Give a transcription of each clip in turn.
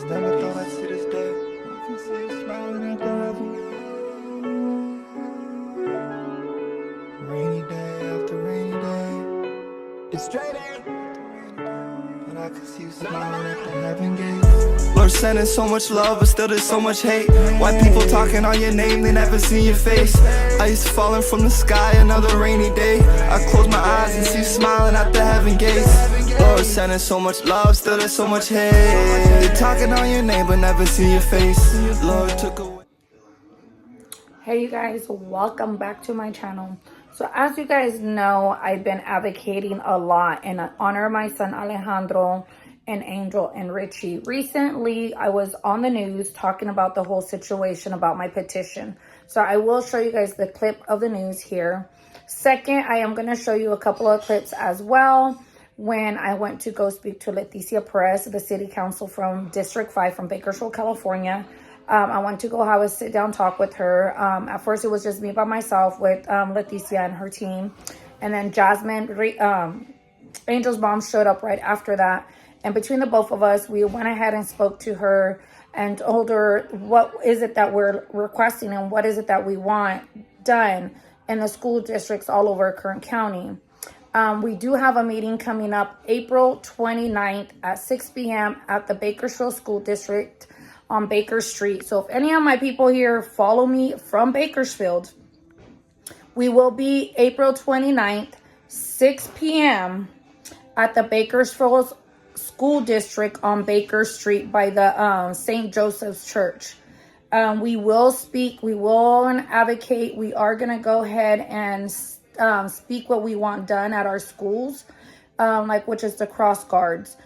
Never thought I'd see this day. I can see you smiling at the heaven. Rainy day after rainy day. It's straight A. But I can see you smiling at the heaven gate. Lord sending so much love, but still there's so much hate. Why people talking on your name, they never see your face. Ice falling from the sky, another rainy day. I close my eyes and see you smiling at the heaven gates. Lord sending so much love, still there's so much hate. They talking on your name, but never see your face. Lord took away. Hey you guys, welcome back to my channel. So as you guys know, I've been advocating a lot in honor of my son Alejandro and Angel and Richie. Recently, I was on the news talking about the whole situation about my petition. So I will show you guys the clip of the news here. Second, I am going to show you a couple of clips as well when I went to go speak to Leticia Perez, the city council from District 5 from Bakersfield, California. I went to go have a sit-down talk with her. At first, it was just me by myself with Leticia and her team. And then Jasmine, Angel's mom, showed up right after that. And between the both of us, we went ahead and spoke to her and told her what is it that we're requesting and what is it that we want done in the school districts all over Kern County. We do have a meeting coming up April 29th at 6 p.m. at the Bakersfield School District on Baker Street. So if any of my people here follow me from Bakersfield, we will be April 29th, 6 p.m. at the Bakersfield School District on Baker Street by the St. Joseph's Church. We will speak, we will advocate. We are going to go ahead and speak what we want done at our schools, which is the cross guards,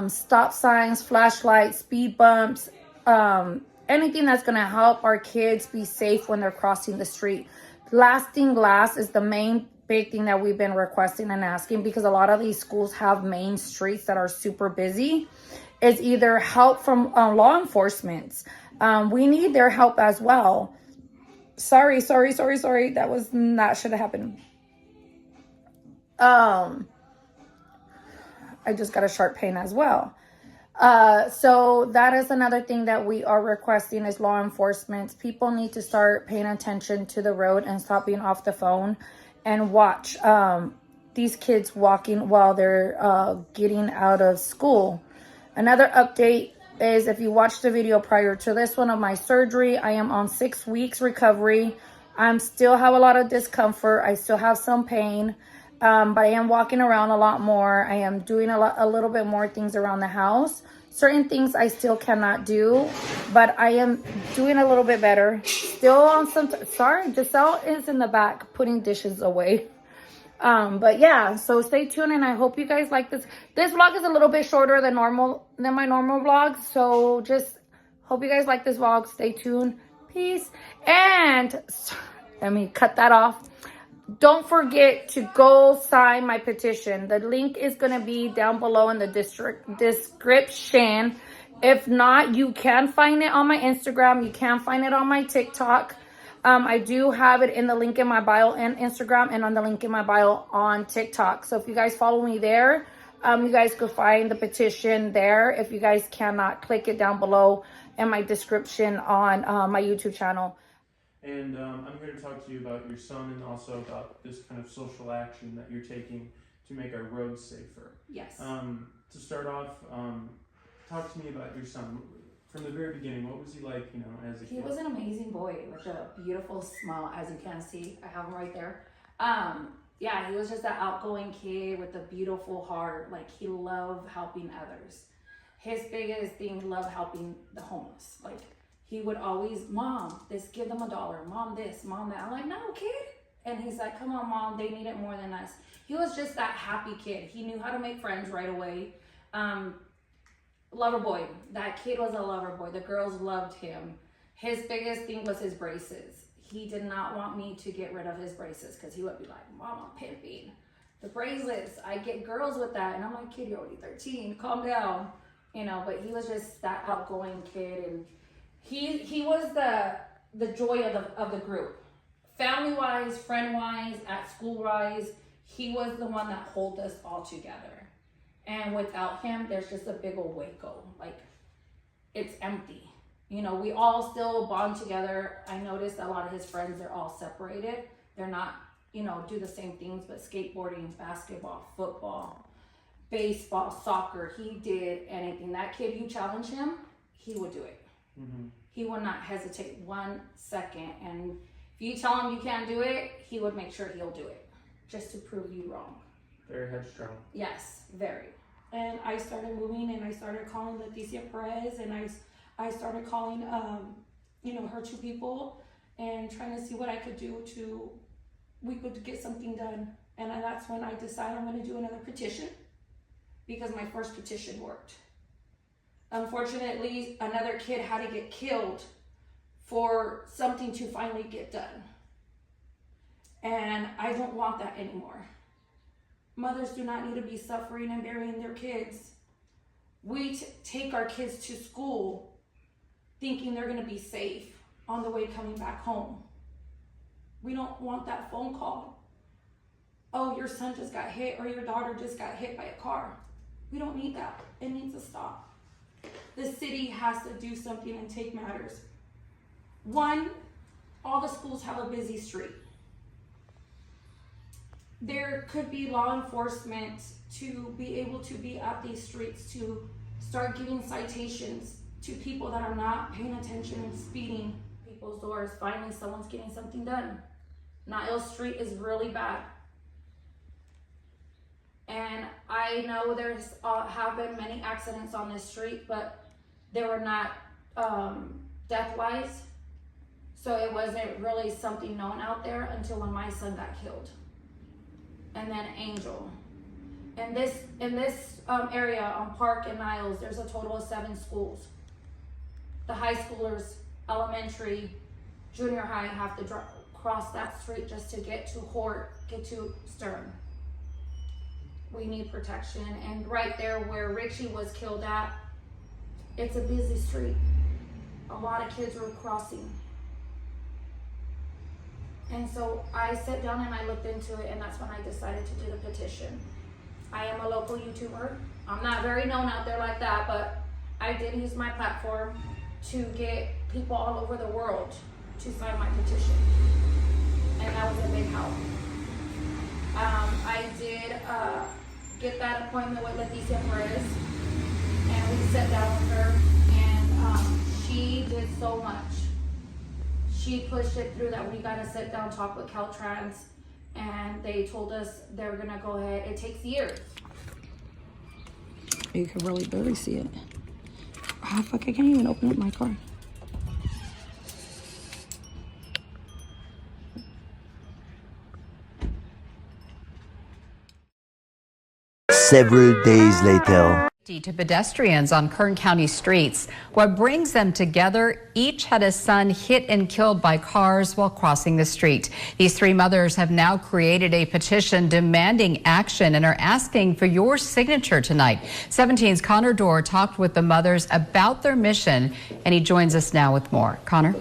stop signs, flashlights, speed bumps, anything that's going to help our kids be safe when they're crossing the street. Lasting glass is the main big thing that we've been requesting and asking, because a lot of these schools have main streets that are super busy. Is either help from law enforcement. We need their help as well. Sorry. That was not should have happened. I just got a sharp pain as well. So that is another thing that we are requesting is law enforcement. People need to start paying attention to the road and stop being off the phone and watch these kids walking while they're getting out of school. Another update is, if you watched the video prior to this one of my surgery, I am on 6 weeks recovery. I still have a lot of discomfort. I still have some pain. But I am walking around a lot more. I am doing a little bit more things around the house. Certain things I still cannot do, but I am doing a little bit better. Still on some, sorry, Giselle is in the back putting dishes away. But yeah, so stay tuned and I hope you guys like this. This vlog is a little bit shorter than my normal vlogs. So just hope you guys like this vlog. Stay tuned. Peace. And let me cut that off. Don't forget to go sign my petition. The link is going to be down below in the description. If not, you can find it on my Instagram. You can find it on my TikTok. I do have it in the link in my bio on Instagram and on the link in my bio on TikTok. So if you guys follow me there, you guys could find the petition there. If you guys cannot, click it down below in my description on my YouTube channel. And I'm here to talk to you about your son and also about this kind of social action that you're taking to make our roads safer. Yes. To start off, talk to me about your son. From the very beginning, what was he like, as a kid? He was an amazing boy with a beautiful smile, as you can see. I have him right there. Yeah, he was just an outgoing kid with a beautiful heart. Like, he loved helping others. His biggest thing, he loved helping the homeless. Like, he would always, Mom, give them $1. Mom, this, Mom, that. I'm like, no, kid. And he's like, come on, Mom, they need it more than us. He was just that happy kid. He knew how to make friends right away. Lover boy. That kid was a lover boy. The girls loved him. His biggest thing was his braces. He did not want me to get rid of his braces because he would be like, Mom, I'm pimping. The bracelets, I get girls with that. And I'm like, kid, you're only 13. Calm down. But he was just that outgoing kid. And he was the joy of the group. Family-wise, friend-wise, at school-wise, he was the one that held us all together. And without him, there's just a big old Waco. Like, it's empty. You know, we all still bond together. I noticed a lot of his friends, they're all separated. They're not, you know, do the same things, but skateboarding, basketball, football, baseball, soccer, he did anything. That kid, you challenge him, he would do it. Mm-hmm. He would not hesitate 1 second. And if you tell him you can't do it, he would make sure he'll do it just to prove you wrong. Very headstrong. Yes, very. And I started moving, and I started calling Leticia Perez, and I started calling, you know, her two people, and trying to see what I could do we could get something done. And that's when I decided I'm going to do another petition, because my first petition worked. Unfortunately, another kid had to get killed for something to finally get done. And I don't want that anymore. Mothers do not need to be suffering and burying their kids. We take our kids to school thinking they're going to be safe on the way coming back home. We don't want that phone call. Oh, your son just got hit, or your daughter just got hit by a car. We don't need that. It needs to stop. The city has to do something and take matters. One, all the schools have a busy street. There could be law enforcement to be able to be at these streets to start giving citations to people that are not paying attention and speeding people's doors. Finally, someone's getting something done. Niles Street is really bad. And I know there's have been many accidents on this street, but they were not death-wise. So it wasn't really something known out there until when my son got killed. And then Angel. In this area on Park and Niles, there's a total of 7 schools. The high schoolers, elementary, junior high, have to cross that street just to get to Hort, get to Stern. We need protection. And right there where Richie was killed at, it's a busy street. A lot of kids were crossing. And so I sat down and I looked into it, and that's when I decided to do the petition. I am a local YouTuber. I'm not very known out there like that, but I did use my platform to get people all over the world to sign my petition. And that was a big help. I did get that appointment with Leticia Perez, and we sat down with her, and she did so much. She pushed it through that we got to sit down, talk with Caltrans, and they told us they're going to go ahead. It takes years. You can really barely see it. Oh, fuck, I can't even open up my car. Several days later. To pedestrians on Kern County streets. What brings them together? Each had a son hit and killed by cars while crossing the street. These 3 mothers have now created a petition demanding action and are asking for your signature tonight. 17's Connor Dorr talked with the mothers about their mission, and he joins us now with more. Connor?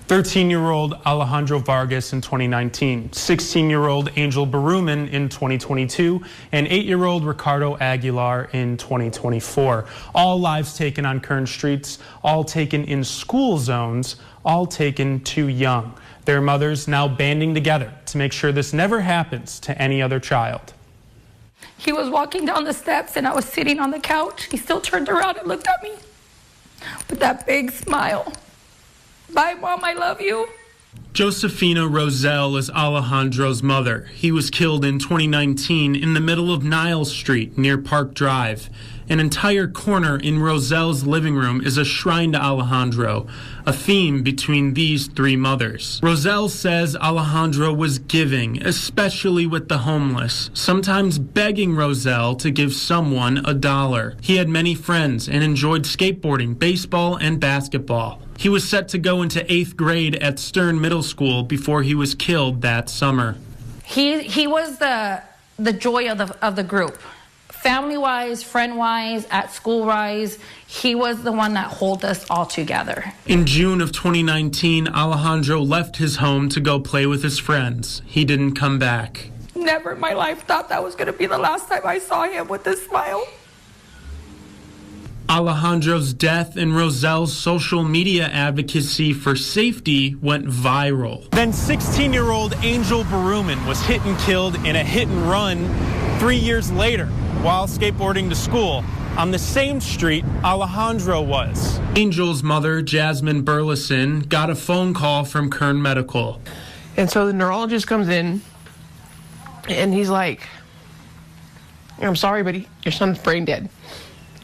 13-year-old Alejandro Vargas in 2019, 16-year-old Angel Baruman in 2022, and 8-year-old Ricardo Aguilar in 2024. All lives taken on Kern streets, all taken in school zones, all taken too young. Their mothers now banding together to make sure this never happens to any other child. He was walking down the steps, and I was sitting on the couch. He still turned around and looked at me with that big smile. Bye, Mom, I love you. Josefina Roselle is Alejandro's mother. He was killed in 2019 in the middle of Niles Street near Park Drive. An entire corner in Roselle's living room is a shrine to Alejandro, a theme between these 3 mothers. Roselle says Alejandro was giving, especially with the homeless, sometimes begging Roselle to give someone $1. He had many friends and enjoyed skateboarding, baseball, and basketball. He was set to go into 8th grade at Stern Middle School before he was killed that summer. He was the joy of the group. Family-wise, friend-wise, at school-wise, he was the one that held us all together. In June of 2019, Alejandro left his home to go play with his friends. He didn't come back. Never in my life thought that was going to be the last time I saw him with this smile. Alejandro's death and Roselle's social media advocacy for safety went viral. Then 16-year-old Angel Baruman was hit and killed in a hit and run 3 years later while skateboarding to school on the same street Alejandro was. Angel's mother, Jasmine Burleson, got a phone call from Kern Medical. And so the neurologist comes in and he's like, I'm sorry, but your son's brain dead.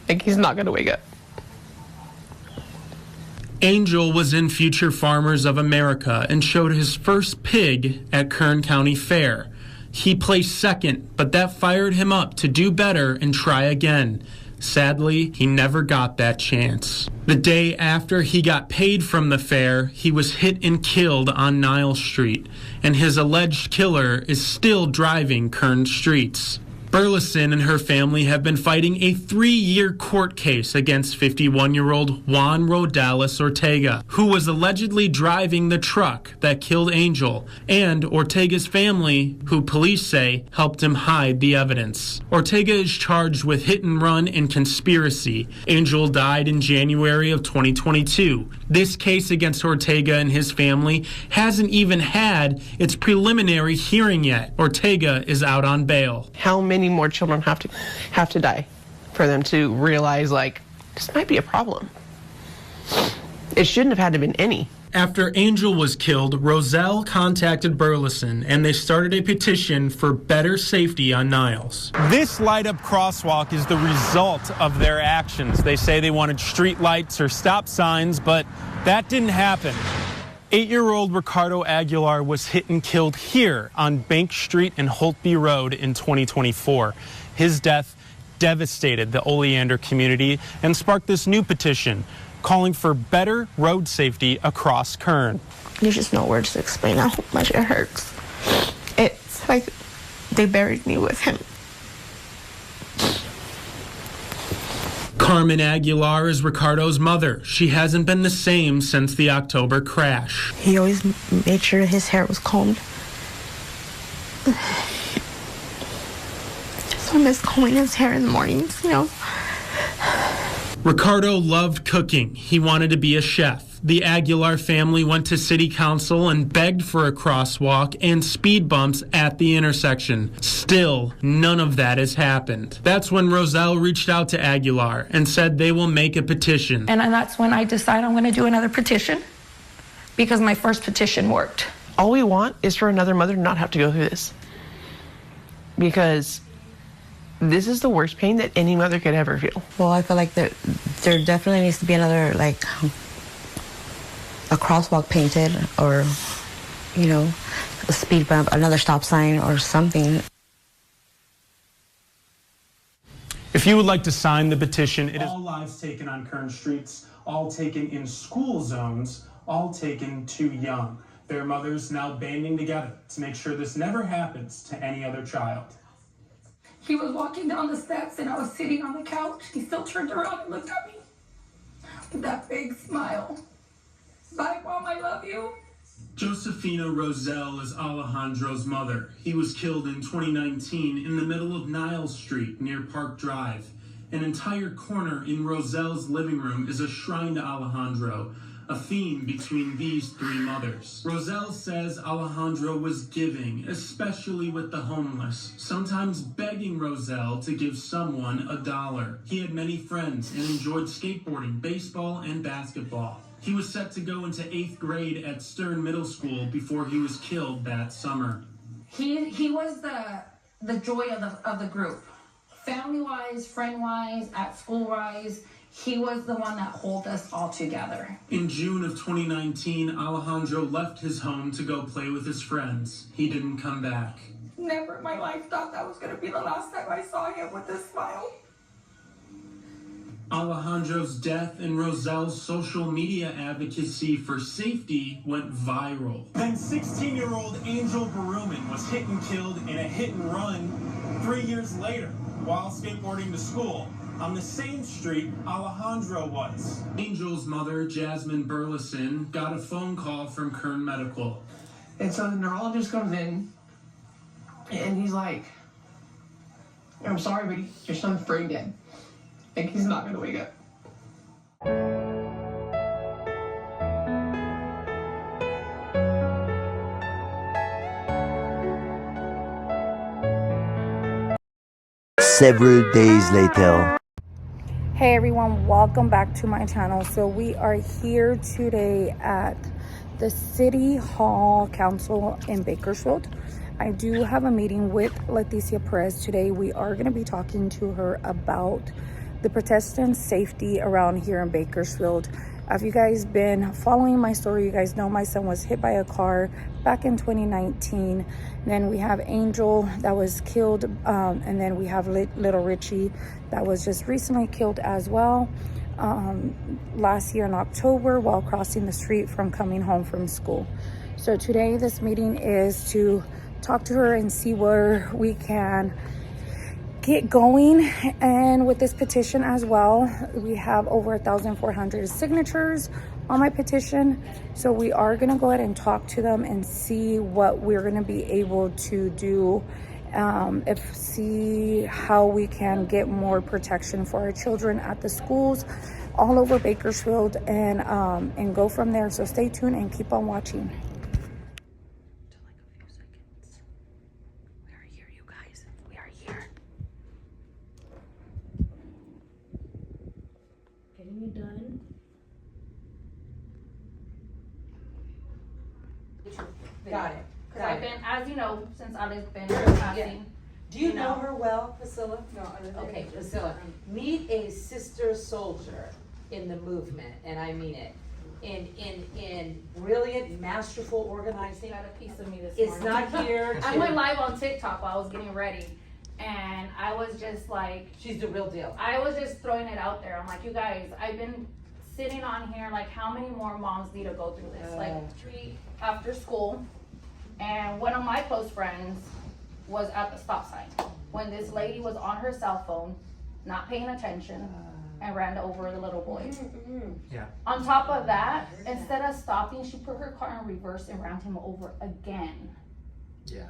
Like, he's not going to wake up. Angel was in Future Farmers of America and showed his first pig at Kern County Fair. He placed second, but that fired him up to do better and try again. Sadly, he never got that chance. The day after he got paid from the fair, he was hit and killed on Niles Street, and his alleged killer is still driving Kern streets. Burleson and her family have been fighting a 3-year court case against 51-year-old Juan Rodales Ortega, who was allegedly driving the truck that killed Angel, and Ortega's family, who police say helped him hide the evidence. Ortega is charged with hit and run and conspiracy. Angel died in January of 2022. This case against Ortega and his family hasn't even had its preliminary hearing yet. Ortega is out on bail. How many more children have to die for them to realize, like, this might be a problem? It shouldn't have had to been any. After Angel was killed, Roselle contacted Burleson, and they started a petition for better safety on Niles. This light-up crosswalk is the result of their actions. They say they wanted street lights or stop signs, but that didn't happen. 8-year-old Ricardo Aguilar was hit and killed here on Bank Street and Holtby Road in 2024. His death devastated the Oleander community and sparked this new petition calling for better road safety across Kern. There's just no words to explain how much it hurts. It's like they buried me with him. Carmen Aguilar is Ricardo's mother. She hasn't been the same since the October crash. He always made sure his hair was combed. So I miss combing his hair in the mornings, you know. Ricardo loved cooking. He wanted to be a chef. The Aguilar family went to city council and begged for a crosswalk and speed bumps at the intersection. Still, none of that has happened. That's when Roselle reached out to Aguilar and said they will make a petition. And that's when I decided I'm going to do another petition because my first petition worked. All we want is for another mother to not have to go through this. Because this is the worst pain that any mother could ever feel. Well, I feel like there definitely needs to be another, like, a crosswalk painted, or, you know, a speed bump, another stop sign or something. If you would like to sign the petition, it is all lives taken on Kern streets, all taken in school zones, all taken too young. Their mothers now banding together to make sure this never happens to any other child. He was walking down the steps and I was sitting on the couch. He still turned around and looked at me with that big smile. Bye, Mom, I love you. Josefina Roselle is Alejandro's mother. He was killed in 2019 in the middle of Niles Street near Park Drive. An entire corner in Roselle's living room is a shrine to Alejandro, a theme between these three mothers. Roselle says Alejandro was giving, especially with the homeless, sometimes begging Roselle to give someone $1. He had many friends and enjoyed skateboarding, baseball, and basketball. He was set to go into 8th grade at Stern Middle School before he was killed that summer. He was the joy of the group. Family-wise, friend-wise, at school-wise, he was the one that held us all together. In June of 2019, Alejandro left his home to go play with his friends. He didn't come back. Never in my life thought that was going to be the last time I saw him with a smile. Alejandro's death and Roselle's social media advocacy for safety went viral. Then 16-year-old Angel Baruman was hit and killed in a hit and run 3 years later while skateboarding to school on the same street Alejandro was. Angel's mother, Jasmine Burleson, got a phone call from Kern Medical. And so the neurologist comes in and he's like, I'm sorry, but your son's brain dead. Like, he's not going to wake up. Several days later. Hey everyone, welcome back to my channel. So we are here today at the City Hall Council in Bakersfield. I do have a meeting with Leticia Perez today. We are going to be talking to her about the pedestrian safety around here in Bakersfield. If you guys been following my story, you guys know my son was hit by a car back in 2019. Then we have Angel that was killed, and then we have little Richie that was just recently killed as well last year in October while crossing the street from coming home from school. So today this meeting is to talk to her and see where we can get going. And with this petition as well, we have over 1,400 signatures on my petition. So we are going to go ahead and talk to them and see what we're going to be able to do, see how we can get more protection for our children at the schools all over Bakersfield, and go from there. So stay tuned and keep on watching. Getting it done. Got it. Because I've been, as you know, since I've been passing. Do you know her well, Priscilla? No, Okay, Priscilla, meet a sister soldier in the movement, and I mean it. In brilliant, masterful organizing. Got a piece of me this It's morning. not here. I went live on TikTok while I was getting ready, and I was just like, She's the real deal. I was just throwing it out there. I'm like, you guys, I've been sitting on here, like, how many more moms need to go through this? Like, 3 after school, and one of my close friends was at the stop sign when this lady was on her cell phone, not paying attention, and ran over the little boy. Yeah. On top of that, instead of stopping, she put her car in reverse and ran him over again. Yeah.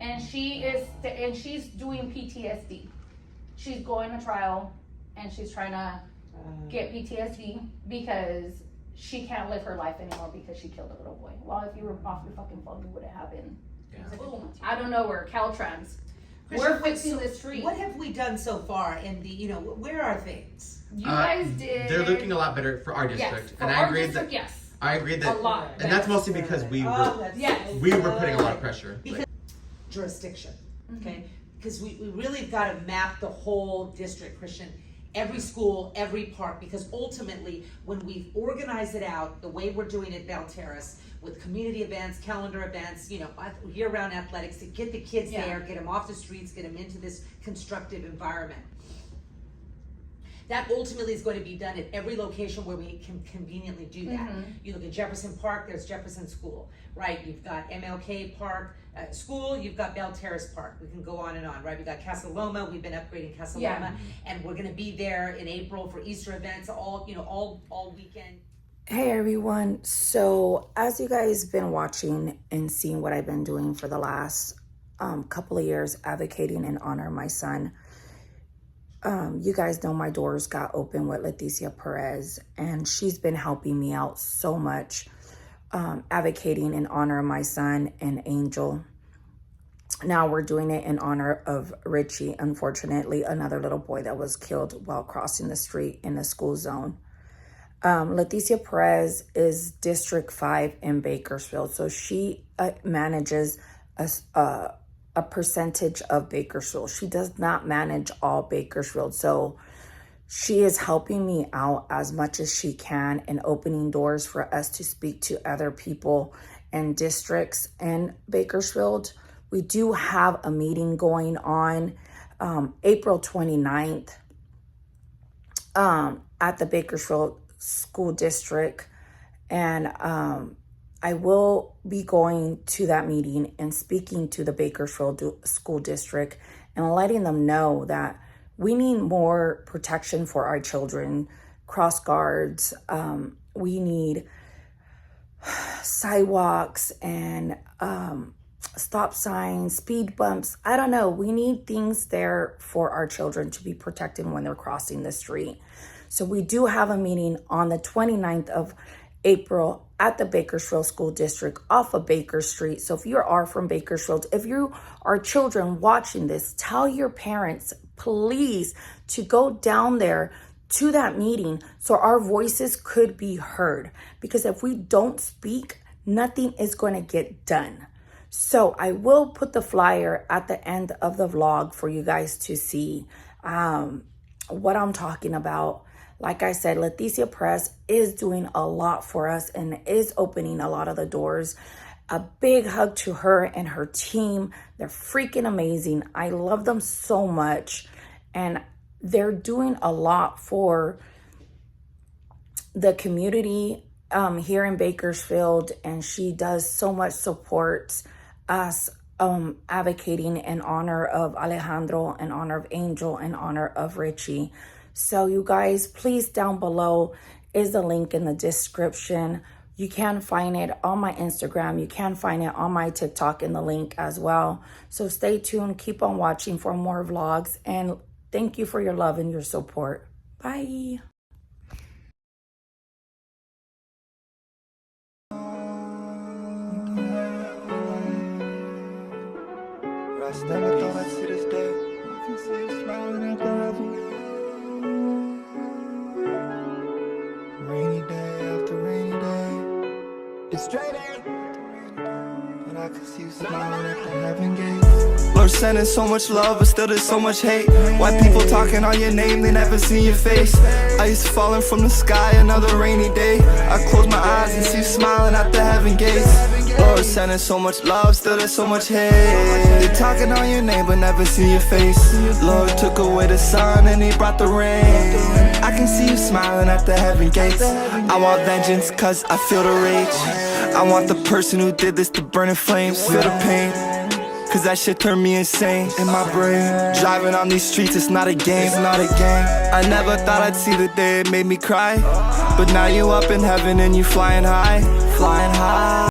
And she's doing PTSD. She's going to trial, and she's trying to get PTSD because she can't live her life anymore because she killed a little boy. Well, if you were off your fucking phone, you would have happened. Yeah. Boom. I don't know where Caltrans. Christian, We're fixing the street. What have we done so far in the, where are things? You guys did. They're looking a lot better for our Yes, district, for and our I agree district, that yes. I agree that A lot and that's better. mostly because we were Yes. we were putting a lot of pressure. Because jurisdiction, okay? Because we really have got to map the whole district, Christian. Every school, every park, because ultimately, when we've organized it out the way we're doing at Bell Terrace, with community events, calendar events, year-round athletics, to get the kids there, get them off the streets, get them into this constructive environment. That ultimately is going to be done at every location where we can conveniently do that. You look at Jefferson Park, there's Jefferson School, right? You've got MLK Park School, you've got Bell Terrace Park. We can go on and on, right? We've got Casa Loma, we've been upgrading Casa Loma, and we're gonna be there in April for Easter events, all weekend. Hey everyone, so as you guys been watching and seeing what I've been doing for the last couple of years, advocating in honor of my son, you guys know my doors got open with Leticia Perez, and she's been helping me out so much, advocating in honor of my son and Angel. Now we're doing it in honor of Richie, unfortunately, another little boy that was killed while crossing the street in the school zone. Leticia Perez is District 5 in Bakersfield, so she manages a percentage of Bakersfield. She does not manage all Bakersfield, so she is helping me out as much as she can and opening doors for us to speak to other people and districts in Bakersfield. We do have a meeting going on April 29th at the Bakersfield School District, and I will be going to that meeting and speaking to the Bakersfield School District and letting them know that we need more protection for our children, cross guards. We need sidewalks and stop signs, speed bumps. I don't know. We need things there for our children to be protected when they're crossing the street. So we do have a meeting on the 29th of April at the Bakersfield School District off of Baker Street. So if you are from Bakersfield, if you are children watching this, tell your parents, please, to go down there to that meeting so our voices could be heard. Because if we don't speak, nothing is going to get done. So I will put the flyer at the end of the vlog for you guys to see what I'm talking about. Like I said, Leticia Press is doing a lot for us and is opening a lot of the doors. A big hug to her and her team. They're freaking amazing. I love them so much. And they're doing a lot for the community here in Bakersfield. And she does so much support us advocating in honor of Alejandro, in honor of Angel, in honor of Richie. So you guys, please, down below is the link in the description. You can find it on my Instagram. You can find it on my TikTok in the link as well. So stay tuned. Keep on watching for more vlogs. And thank you for your love and your support. Bye. Never thought I'd see this day. I can see you smiling at the heaven. Rainy day after rainy day. It's straight in. But I can see you smiling at the heaven gate. Lord sending so much love, but still there's so much hate. White people talking on your name, they never seen your face. Ice falling from the sky, another rainy day. I close my eyes and see you smiling at the heaven gates. Lord sending so much love, still there's so much hate. They talking on your name, but never see your face. Lord took away the sun and he brought the rain. I can see you smiling at the heaven gates. I want vengeance cause I feel the rage. I want the person who did this to burn in flames. Feel the pain, cause that shit turned me insane. In my brain, driving on these streets, it's not a game, it's not a game. I never thought I'd see the day it made me cry. But now you up in heaven and you flying high, flying high.